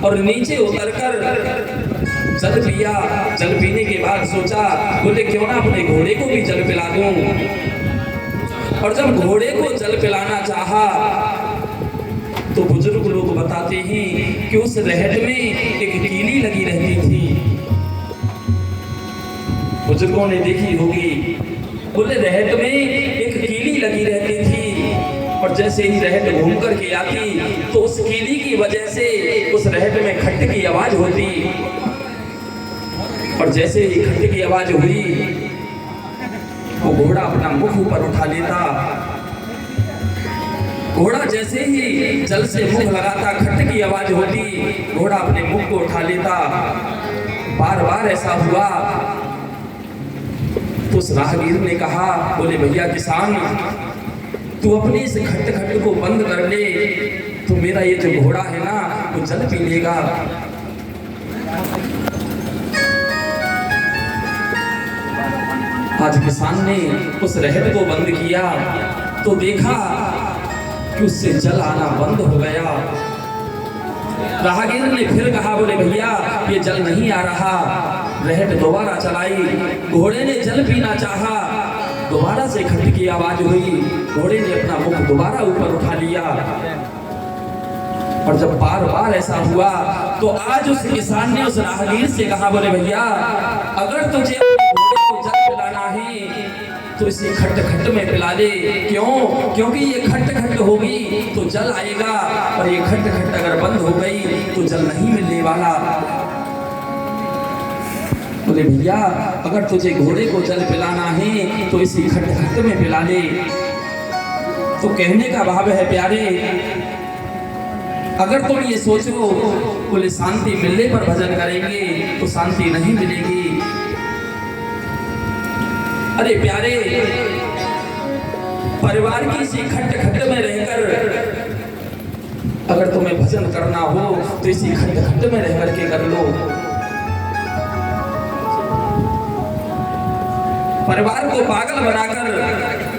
और नीचे उतरकर जल पिया। जल पीने के बाद सोचा, बोले क्यों ना अपने घोड़े को भी जल पिला दूं। और जब घोड़े को जल पिलाना चाहा तो बुजुर्ग लोग बताते हैं कि उस रहट में एक कीली लगी रहती थी। बुजुर्गों ने देखी होगी, बोले रहट में एक कीली लगी रहती थी और जैसे ही रहट घूम करके आती तो उस कीली की वजह से उस रहट में खट्ट की आवाज होती। और जैसे ही खट्ट की आवाज हुई वो घोड़ा अपना मुख ऊपर उठा लेता। घोड़ा जैसे ही जल से मुख लगाता, खट्ट की आवाज होती, घोड़ा अपने मुख को उठा लेता। बार बार ऐसा हुआ तो उस राहगीर ने कहा, बोले भैया किसान, तू अपनी इस खट खट को बंद कर ले, तो मेरा ये जो घोड़ा है ना वो जल पी लेगा। आज किसान ने उस रहट को बंद किया तो देखा कि उससे जल आना बंद हो गया। राहगीर ने फिर कहा, बोले भैया ये जल नहीं आ रहा। रहट दोबारा चलाई, घोड़े ने जल पीना चाहा, दोबारा से खट की आवाज हुई, घोड़े ने अपना मुख दोबारा ऊपर उठा लिया। और जब बार बार ऐसा हुआ तो आज उस किसान ने उस राहगीर से कहा, बोले भैया अगर तुझे घोड़े को जल पिलाना है तो इसे खट खट में पिला दे। क्यों? क्योंकि ये खट खट होगी तो जल आएगा और ये खट खट अगर बंद हो गई तो जल नहीं मिलने वाला। बोले भैया अगर तुझे घोड़े को जल पिलाना है तो इसी खट खट में पिला दे। तो कहने का भाव है प्यारे, अगर तुम ये सोचो बोले शांति मिलने पर भजन करेंगे तो शांति नहीं मिलेगी। अरे प्यारे, परिवार की इसी खट खट में रहकर अगर तुम्हें भजन करना हो तो इसी खट खट में रह करके कर लो। परिवार को पागल बनाकर